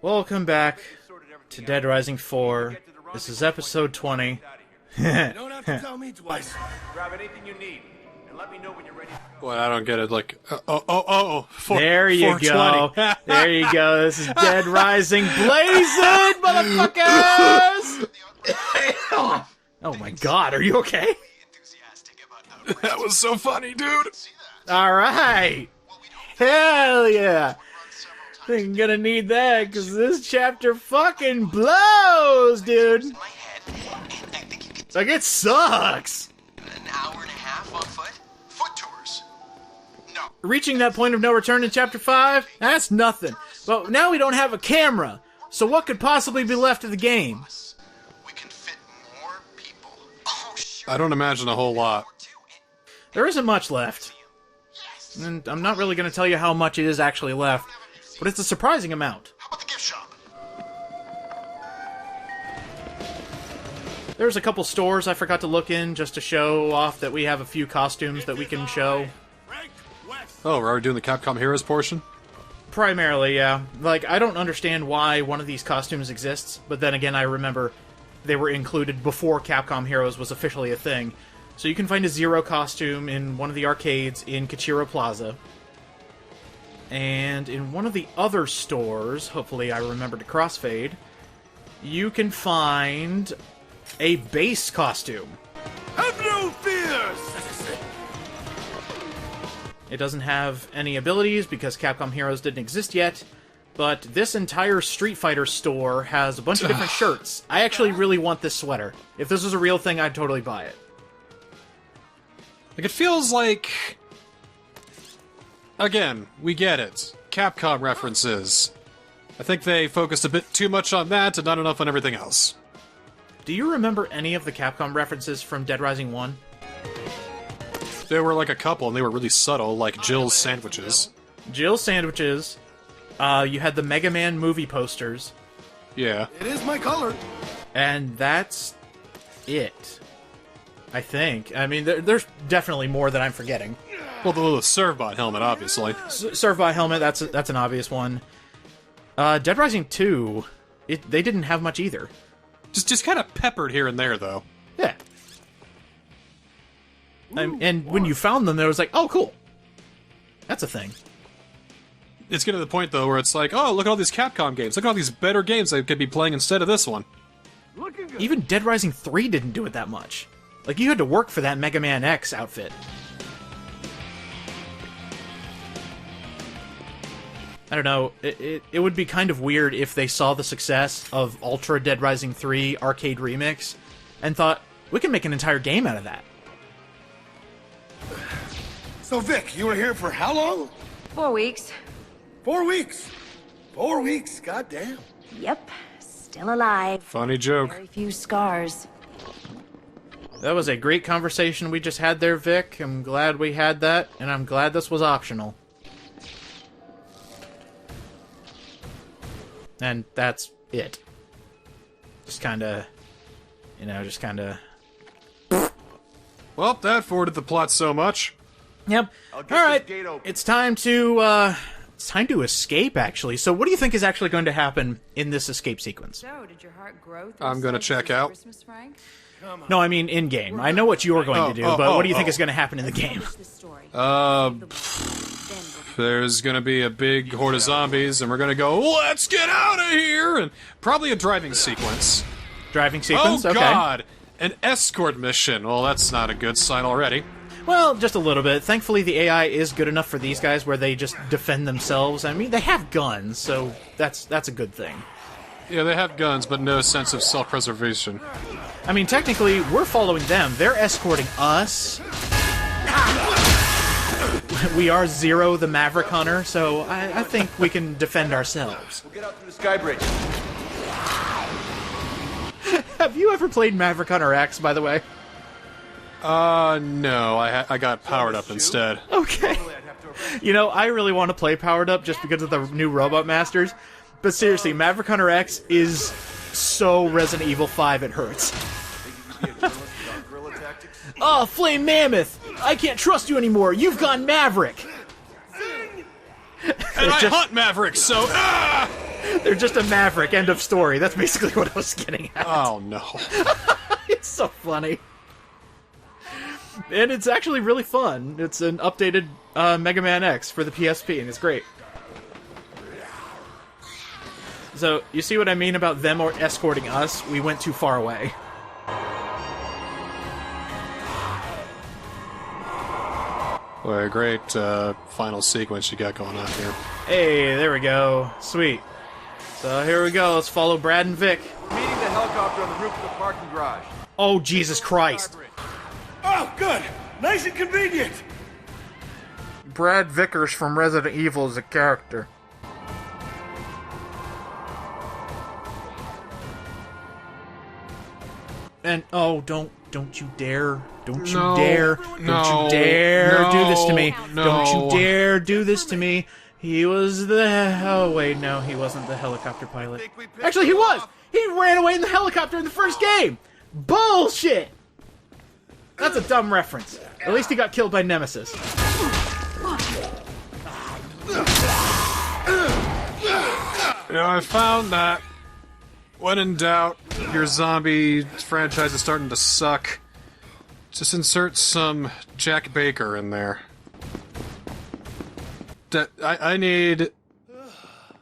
Welcome back to Dead Rising 4. This is episode 20. You don't have to tell me twice. Grab anything you need, and let me know when you're ready. Well, I don't get it. Like, There you go. There you go. This is Dead Rising blazing, motherfuckers! Oh my god, are you okay? That was so funny, dude. Alright. Hell yeah. I'm gonna need that, because this chapter fucking blows, dude. Like, it sucks. An hour and a half on foot? Foot tours? No. Reaching that point of no return in Chapter 5? That's nothing. But now we don't have a camera, so what could possibly be left of the game? We can fit more people. Oh, sure. I don't imagine a whole lot. There isn't much left. And I'm not really going to tell you how much it is actually left, but it's a surprising amount. How about the gift shop? There's a couple stores I forgot to look in just to show off that we have a few costumes that we can show. Oh, we're already doing the Capcom Heroes portion? Primarily, yeah. Like, I don't understand why one of these costumes exists, but then again, I remember they were included before Capcom Heroes was officially a thing. So you can find a Zero costume in one of the arcades in Kachiro Plaza. And in one of the other stores, hopefully I remember to crossfade, you can find a base costume. Have no fears! It doesn't have any abilities because Capcom Heroes didn't exist yet, but this entire Street Fighter store has a bunch of different shirts. I actually really want this sweater. If this was a real thing, I'd totally buy it. Like, it feels like... Again, we get it. Capcom references. I think they focused a bit too much on that and not enough on everything else. Do you remember any of the Capcom references from Dead Rising 1? There were like a couple, and they were really subtle, like Jill's sandwiches. Jill's sandwiches. You had the Mega Man movie posters. Yeah. It is my color. And that's it. I think. I mean, there's definitely more that I'm forgetting. Well, the Servbot helmet, obviously. Servbot helmet, that's an obvious one. Dead Rising 2, they didn't have much either. Just kind of peppered here and there, though. Yeah. And when you found them, there was like, oh, cool. That's a thing. It's getting to the point, though, where it's like, oh, look at all these Capcom games. Look at all these better games they could be playing instead of this one. Even Dead Rising 3 didn't do it that much. Like, you had to work for that Mega Man X outfit. I don't know, it would be kind of weird if they saw the success of Ultra Dead Rising 3 Arcade Remix and thought, we can make an entire game out of that. So, Vic, you were here for how long? 4 weeks. 4 weeks. 4 weeks, goddamn. Yep. Still alive. Funny joke. Very few scars. That was a great conversation we just had there, Vic. I'm glad we had that, and I'm glad this was optional. And that's it. Just kinda... You know, just kinda... Well, that forwarded the plot so much. Yep. Alright, it's time to, escape, actually. So what do you think is actually going to happen in this escape sequence? So, did your heart grow? I'm gonna check out. Christmas, Frank? No, I mean in-game. I know what you're going to do, but what do you think is going to happen in the game? There's gonna be a big horde of zombies, and we're gonna go, let's get out of here! And probably a driving sequence. Driving sequence? Oh, okay. God! An escort mission. Well, that's not a good sign already. Well, just a little bit. Thankfully, the AI is good enough for these guys where they just defend themselves. I mean, they have guns, so that's a good thing. Yeah, they have guns, but no sense of self-preservation. I mean, technically, we're following them. They're escorting us. We are Zero, the Maverick Hunter, so I think we can defend ourselves. We'll get out through the sky bridge. Have you ever played Maverick Hunter X, by the way? No, I got powered up instead. Okay. You know, I really want to play Powered Up just because of the new Robot Masters, but seriously, Maverick Hunter X is so Resident Evil 5 it hurts. Oh, Flame Mammoth! I can't trust you anymore. You've gone Maverick. And I hunt Mavericks, so They're just a maverick, end of story. That's basically what I was getting at. Oh, no. It's so funny. And it's actually really fun. It's an updated Mega Man X for the PSP, and it's great. So, you see what I mean about them or escorting us? We went too far away. What a great final sequence you got going on here. Hey, there we go. Sweet. So here we go. Let's follow Brad and Vic. Meeting the helicopter on the roof of the parking garage. Oh, Jesus Christ. Oh, good. Nice and convenient. Brad Vickers from Resident Evil is a character. And, oh, don't you dare. Don't you No, dare. Don't you dare no, do this to me. no. Don't you dare do this to me. He was the... Oh, wait, no, he wasn't the helicopter pilot. Actually, he was! He ran away in the helicopter in the first game! Bullshit! That's a dumb reference. At least he got killed by Nemesis. You know, I found that when in doubt, your zombie franchise is starting to suck, just insert some Jack Baker in there. I need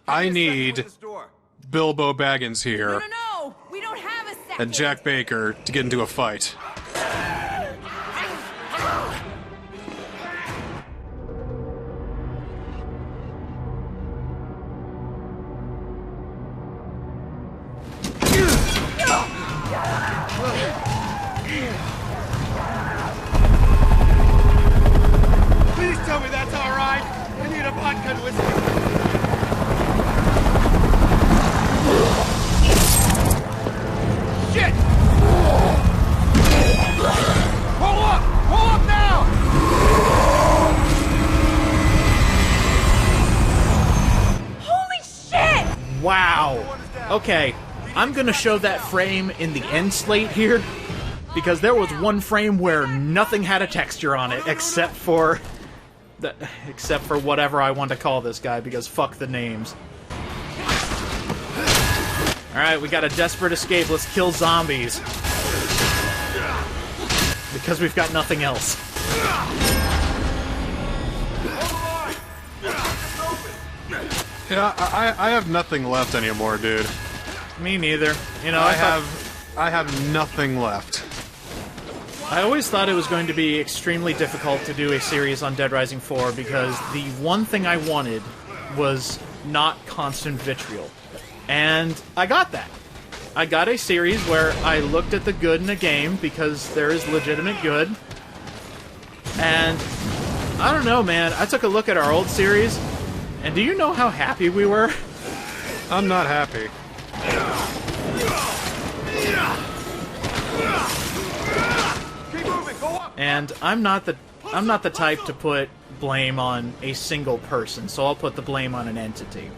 This door. Bilbo Baggins here No, we don't have a second. and Jack Baker to get into a fight. Please tell me that's all right. I need a vodka and whiskey. Shit! Pull up! Pull up now! Holy shit! Wow. Okay, I'm gonna show that frame in the end slate here, because there was one frame where nothing had a texture on it except for whatever I want to call this guy, because fuck the names. Alright, we got a desperate escape. Let's kill zombies. Because we've got nothing else. Yeah, I have nothing left anymore, dude. Me neither. You know, I have nothing left. I always thought it was going to be extremely difficult to do a series on Dead Rising 4 because the one thing I wanted was not constant vitriol. And I got that. I got a series where I looked at the good in a game because there is legitimate good. And I don't know, man. I took a look at our old series, and do you know how happy we were? I'm not happy. Keep moving! Go up! And I'm not the type to put blame on a single person, so I'll put the blame on an entity.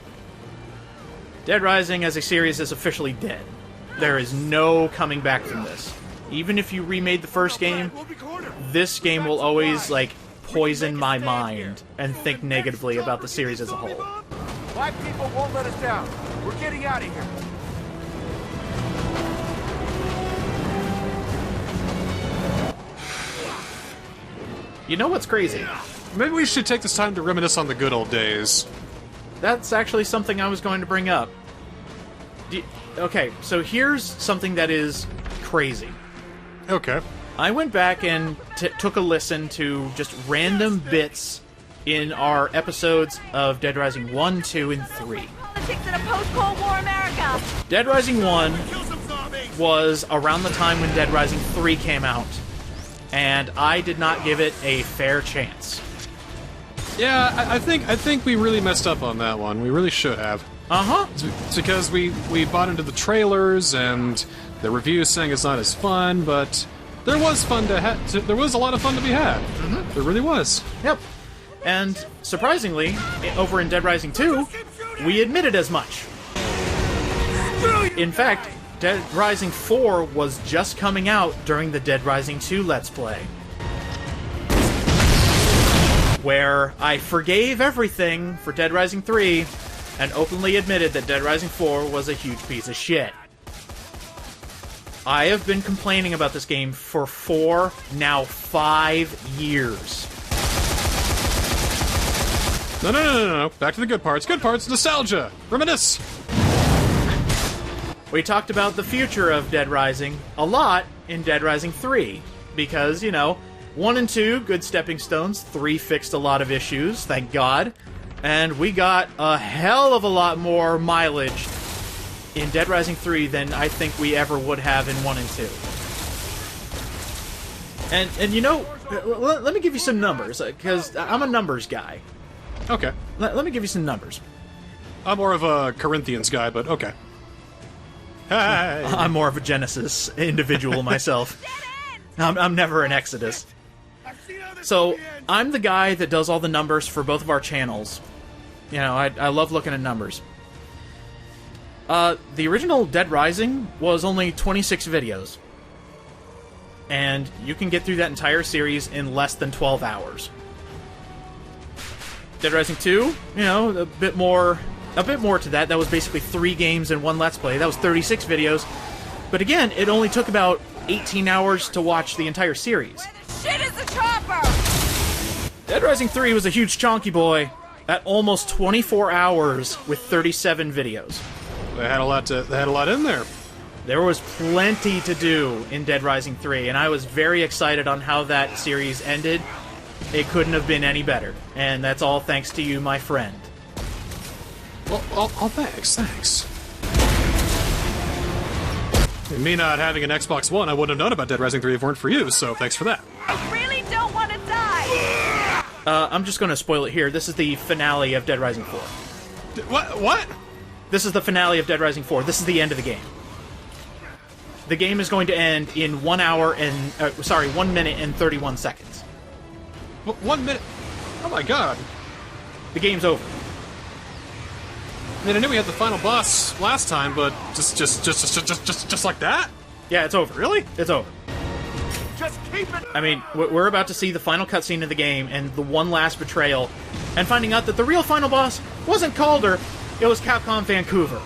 Dead Rising as a series is officially dead. There is no coming back from this. Even if you remade the first game, this game will always, like, poison my mind and think negatively about the series as a whole. My people won't let us down. We're getting out of here. You know what's crazy? Maybe we should take this time to reminisce on the good old days. That's actually something I was going to bring up. Okay, so here's something that is crazy. Okay. I went back and took a listen to just random bits in our episodes of Dead Rising 1, 2, and 3. Politics in a post-Cold War America. Dead Rising 1 was around the time when Dead Rising 3 came out, and I did not give it a fair chance. Yeah, I think we really messed up on that one. We really should have. Uh-huh. It's because we bought into the trailers and the reviews saying it's not as fun, but there was fun there was a lot of fun to be had. Mm-hmm. There really was. Yep. And surprisingly, over in Dead Rising 2, we admitted as much. In fact, Dead Rising 4 was just coming out during the Dead Rising 2 Let's Play, where I forgave everything for Dead Rising 3 and openly admitted that Dead Rising 4 was a huge piece of shit. I have been complaining about this game for 5 years. No. Back to the good parts. Good parts. Nostalgia. Reminisce. We talked about the future of Dead Rising a lot in Dead Rising 3. Because, 1 and 2, good stepping stones. 3 fixed a lot of issues, thank God. And we got a hell of a lot more mileage in Dead Rising 3 than I think we ever would have in 1 and 2. And let me give you some numbers, because I'm a numbers guy. Okay. Let me give you some numbers. I'm more of a Corinthians guy, but okay. Hey! I'm more of a Genesis individual myself. I'm never an Exodus. So, I'm the guy that does all the numbers for both of our channels. I love looking at numbers. The original Dead Rising was only 26 videos. And you can get through that entire series in less than 12 hours. Dead Rising 2, a bit more to that. That was basically 3 games and 1 Let's Play. That was 36 videos. But again, it only took about 18 hours to watch the entire series. Where the shit is the chopper? Dead Rising 3 was a huge chonky boy at almost 24 hours with 37 videos. They had a lot in there. There was plenty to do in Dead Rising 3, and I was very excited on how that series ended. It couldn't have been any better, and that's all thanks to you, my friend. Well, thanks. Me not having an Xbox One, I wouldn't have known about Dead Rising 3 if it weren't for you, so thanks for that. I really don't want to die. I'm just going to spoil it here. This is the finale of Dead Rising 4. What? This is the finale of Dead Rising 4. This is the end of the game. The game is going to end in 1 minute and 31 seconds. 1 minute? Oh my god. The game's over. I mean, I knew we had the final boss last time, but just like that? Yeah, it's over. Really? It's over. Just keep it. I mean, we're about to see the final cutscene of the game and the one last betrayal, and finding out that the real final boss wasn't Calder, it was Capcom Vancouver.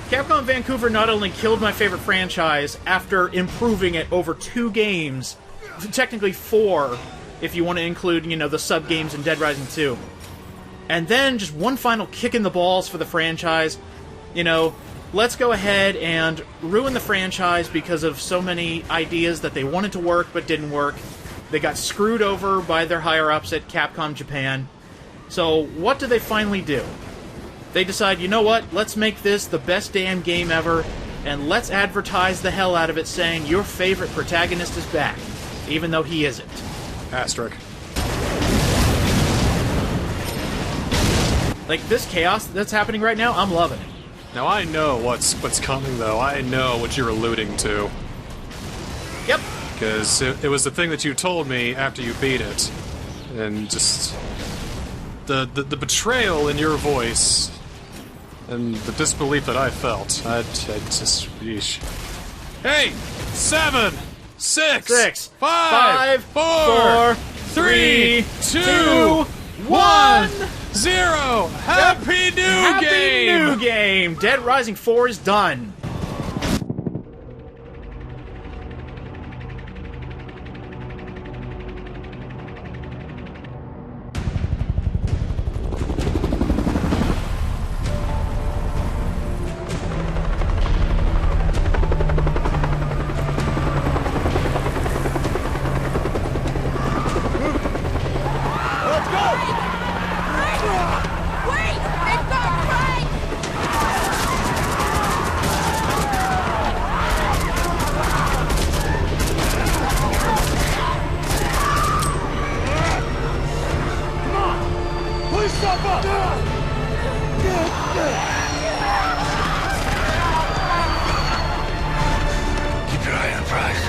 Capcom Vancouver not only killed my favorite franchise after improving it over 2 games, technically 4, if you want to include, the sub-games in Dead Rising 2, and then just one final kick in the balls for the franchise. Let's go ahead and ruin the franchise because of so many ideas that they wanted to work but didn't work. They got screwed over by their higher-ups at Capcom Japan. So what do they finally do? They decide, you know what, let's make this the best damn game ever, and let's advertise the hell out of it saying your favorite protagonist is back, even though he isn't. Asterisk. Like, this chaos that's happening right now, I'm loving it. Now I know what's coming, though. I know what you're alluding to. Yep. Because it was the thing that you told me after you beat it. And just... The betrayal in your voice... And the disbelief that I felt. I just... Yeesh. Hey! 7! 6! 5! 4! 3! 2! 1! 0! Happy New Game! Happy New Game! Dead Rising 4 is done. Wait! They've got Frank! Please stop up! Keep your eye on the prize.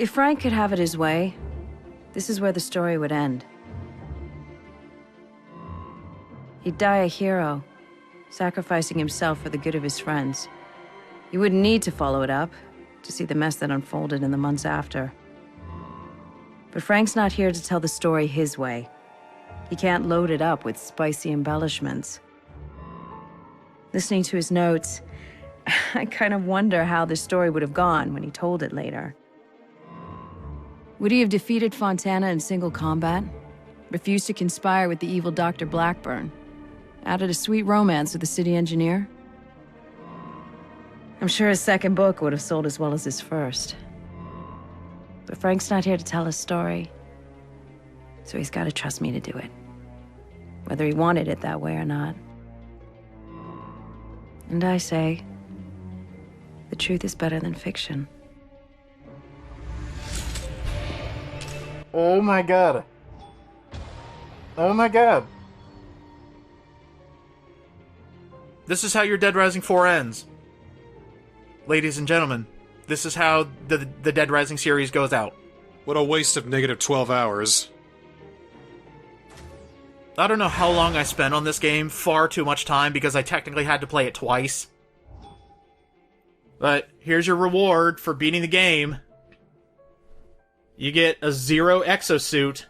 If Frank could have it his way, this is where the story would end. He'd die a hero, sacrificing himself for the good of his friends. You wouldn't need to follow it up to see the mess that unfolded in the months after. But Frank's not here to tell the story his way. He can't load it up with spicy embellishments. Listening to his notes, I kind of wonder how the story would have gone when he told it later. Would he have defeated Fontana in single combat? Refused to conspire with the evil Dr. Blackburn? Added a sweet romance with the city engineer? I'm sure his second book would have sold as well as his first. But Frank's not here to tell his story, so he's got to trust me to do it, whether he wanted it that way or not. And I say, the truth is better than fiction. Oh my god. Oh my god. This is how your Dead Rising 4 ends. Ladies and gentlemen, this is how the Dead Rising series goes out. What a waste of negative 12 hours. I don't know how long I spent on this game, far too much time because I technically had to play it twice. But here's your reward for beating the game. You get a Zero exosuit,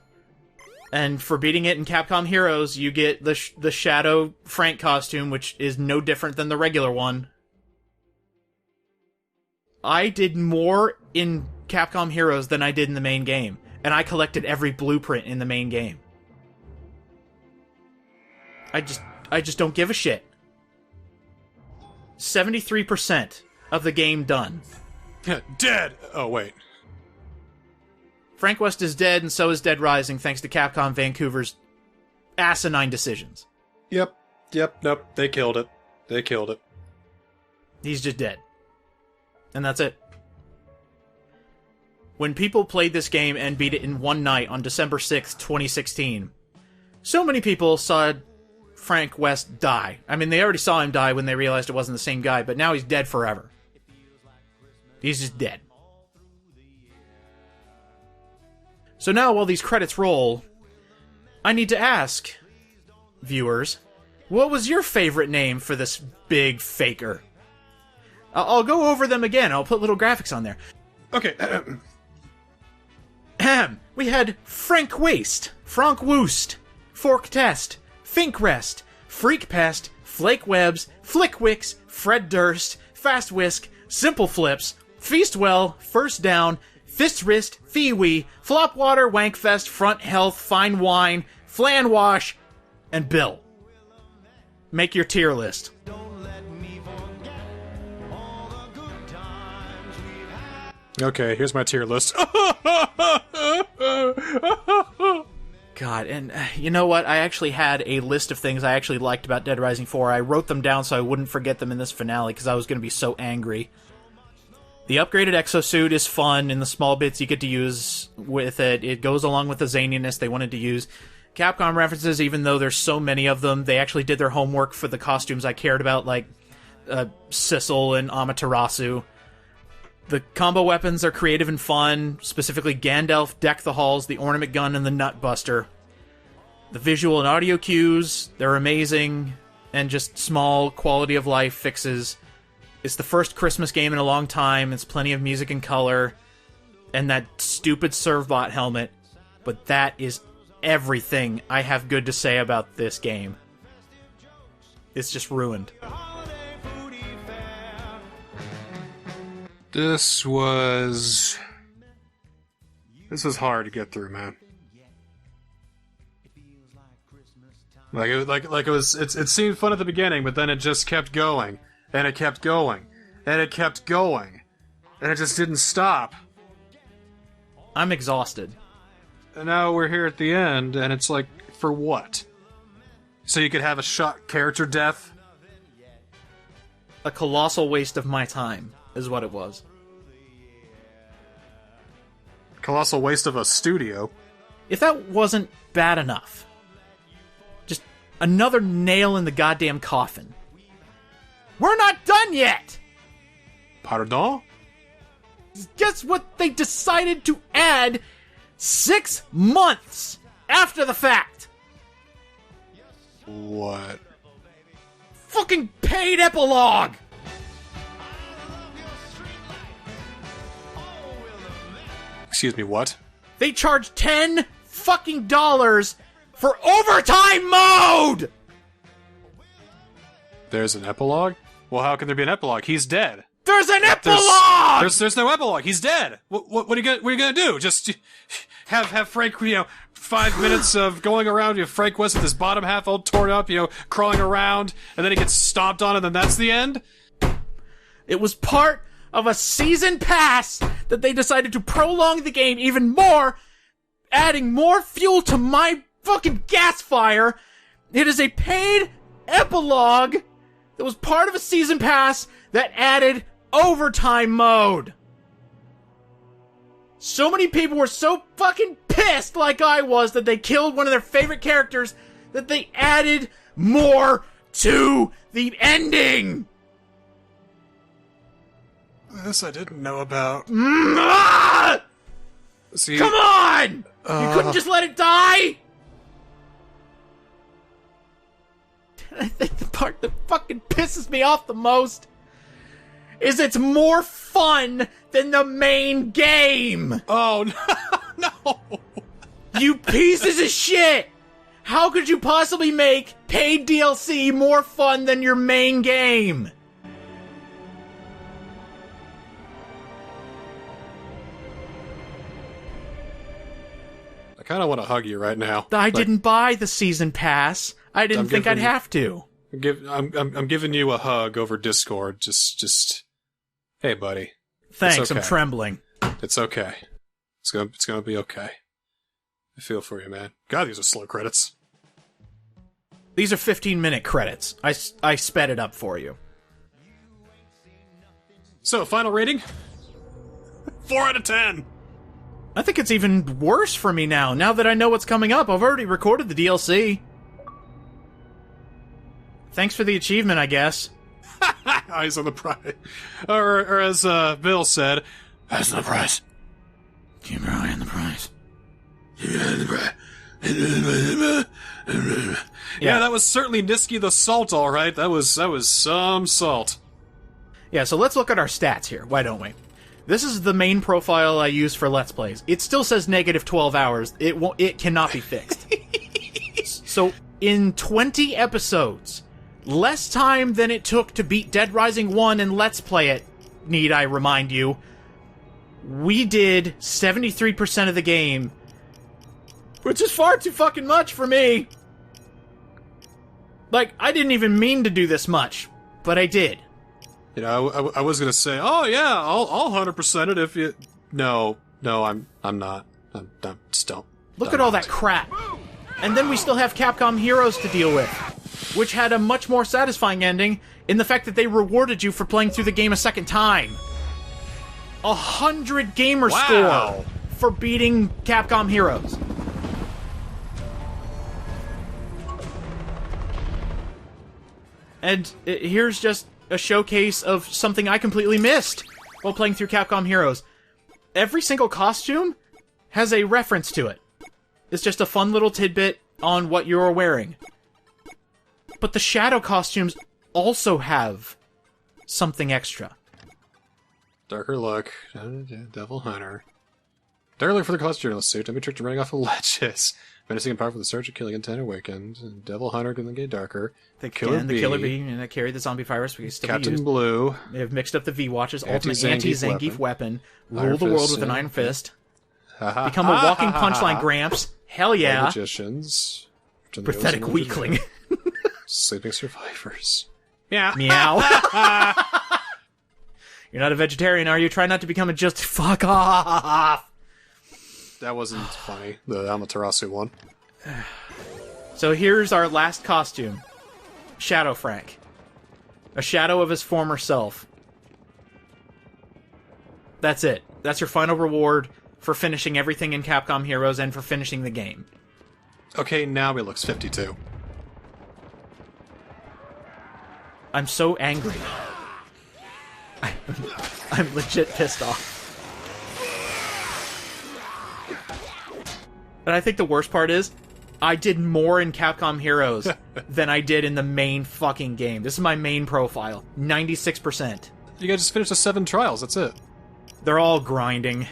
and for beating it in Capcom Heroes, you get the Shadow Frank costume, which is no different than the regular one. I did more in Capcom Heroes than I did in the main game, and I collected every blueprint in the main game. I just don't give a shit. 73% of the game done. Dead! Oh, wait. Frank West is dead, and so is Dead Rising, thanks to Capcom Vancouver's asinine decisions. Yep, nope, they killed it. He's just dead. And that's it. When people played this game and beat it in one night on December 6th, 2016, so many people saw Frank West die. I mean, they already saw him die when they realized it wasn't the same guy, but now he's dead forever. He's just dead. So now, while these credits roll, I need to ask, viewers, what was your favorite name for this big faker? I'll go over them again. I'll put little graphics on there. Okay. We had Frank Waste, Frank Woost, Fork Test, Fink Rest, Freak Pest, Flake Webs, Flickwicks, Fred Durst, Fast Whisk, Simple Flips, Feastwell, First Down, Fist Wrist, Feewee, Flopwater, Wankfest, Front Health, Fine Wine, Flan Wash, and Bill. Make your tier list. Okay, here's my tier list. God, and you know what? I actually had a list of things I actually liked about Dead Rising 4. I wrote them down so I wouldn't forget them in this finale because I was going to be so angry. The upgraded exosuit is fun, and the small bits you get to use with it. It goes along with the zaniness they wanted to use. Capcom references, even though there's so many of them, they actually did their homework for the costumes I cared about, like Sissel and Amaterasu. The combo weapons are creative and fun, specifically Gandalf, Deck the Halls, the Ornament Gun, and the Nutbuster. The visual and audio cues, they're amazing, and just small quality of life fixes. It's the first Christmas game in a long time, it's plenty of music and color, and that stupid Servbot helmet, but that is everything I have good to say about this game. It's just ruined. This was hard to get through, man. It seemed fun at the beginning, but then it just kept going, and it kept going, and it kept going, and it just didn't stop. I'm exhausted. And now we're here at the end, and it's like, for what? So you could have a shot character death? A colossal waste of my time, is what it was. Colossal waste of a studio. If that wasn't bad enough, just another nail in the goddamn coffin. We're not done yet! Pardon? guess what they decided to add 6 months after the fact? What? Fucking paid epilogue! Excuse me, what? They charge $10 fucking dollars for overtime mode! There's an epilogue? Well, how can there be an epilogue? He's dead. There's an epilogue! There's no epilogue. He's dead. What are you gonna do? Just have Frank, 5 minutes of going around, Frank West with his bottom half all torn up, crawling around, and then he gets stomped on, and then that's the end? It was part of a season pass that they decided to prolong the game even more, adding more fuel to my fucking gas fire. It is a paid epilogue that was part of a season pass that added overtime mode. So many people were so fucking pissed, like I was, that they killed one of their favorite characters, that they added more to the ending. This I didn't know about. See, Come on! You couldn't just let it die? I think the part that fucking pisses me off the most is it's more fun than the main game. Oh, no. You pieces of shit! How could you possibly make paid DLC more fun than your main game? I kind of want to hug you right now. I didn't buy the season pass. I didn't think I'd have to. I'm giving you a hug over Discord. Just, hey, buddy. Thanks, okay. I'm trembling. It's okay. It's gonna be okay. I feel for you, man. God, these are slow credits. These are 15-minute credits. I sped it up for you. So, final rating? 4 out of 10. I think it's even worse for me now that I know what's coming up. I've already recorded the DLC. Thanks for the achievement, I guess. Eyes on the prize. Or as Bill said, eyes on the prize. Keep your eye on the prize. Yeah, that was certainly Niski the Salt, all right. That was some salt. Yeah, so let's look at our stats here. Why don't we? This is the main profile I use for Let's Plays. It still says negative 12 hours. It cannot be fixed. So, in 20 episodes, less time than it took to beat Dead Rising 1 and Let's Play it, need I remind you, we did 73% of the game, which is far too fucking much for me. Like, I didn't even mean to do this much, but I did. I was gonna say, oh yeah, I'll 100% it if you. No, I'm not. I'm just don't. Look at all that crap. And then we still have Capcom Heroes to deal with, which had a much more satisfying ending in the fact that they rewarded you for playing through the game a second time. 100 gamer score for beating Capcom Heroes. And here's just a showcase of something I completely missed while playing through Capcom Heroes. Every single costume has a reference to it. It's just a fun little tidbit on what you're wearing. But the shadow costumes also have something extra. Darker look, Devil Hunter. Darker look for the costume suit. Don't be tricked to running off of ledges. Menacing and powerful, the search of killing intent awakened. And Devil Hunter can get darker. The Killer Bee, and that carry the zombie virus. We can still Captain be used. Blue. They have mixed up the V-Watches. Ultimate Anti-Zangief anti-Zangief weapon. Rule Iron the world Fist, with an yeah. iron fist. Become a walking punchline, Gramps. Hell yeah. Magicians. Pathetic weakling. Sleeping survivors. Yeah. Meow. You're not a vegetarian, are you? Try not to become a just fuck off. That wasn't funny. The Amaterasu one. So here's our last costume. Shadow Frank. A shadow of his former self. That's it. That's your final reward for finishing everything in Capcom Heroes and for finishing the game. Okay, now he looks 52. I'm so angry. I'm legit pissed off. And I think the worst part is, I did more in Capcom Heroes than I did in the main fucking game. This is my main profile. 96%. You gotta just finish the 7 trials, that's it. They're all grinding.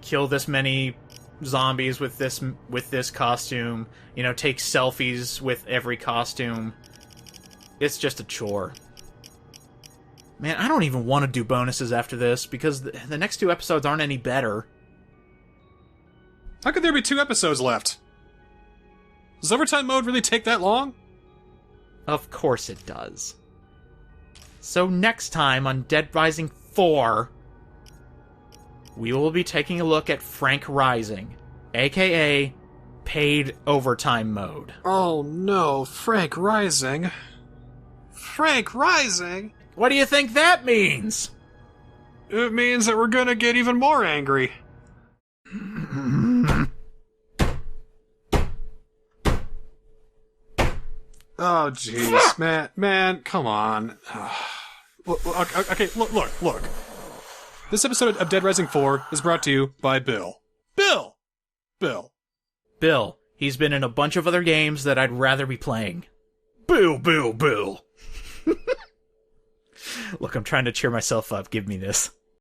Kill this many zombies with this costume. You know, take selfies with every costume. It's just a chore. Man, I don't even want to do bonuses after this, because the next 2 episodes aren't any better. How could there be 2 episodes left? Does overtime mode really take that long? Of course it does. So next time on Dead Rising 4, we will be taking a look at Frank Rising, aka paid overtime mode. Oh no, Frank Rising. Frank Rising? What do you think that means? It means that we're gonna get even more angry. Oh jeez, man, come on. Okay, look. This episode of Dead Rising 4 is brought to you by Bill. Bill. He's been in a bunch of other games that I'd rather be playing. Bill. Look, I'm trying to cheer myself up. Give me this.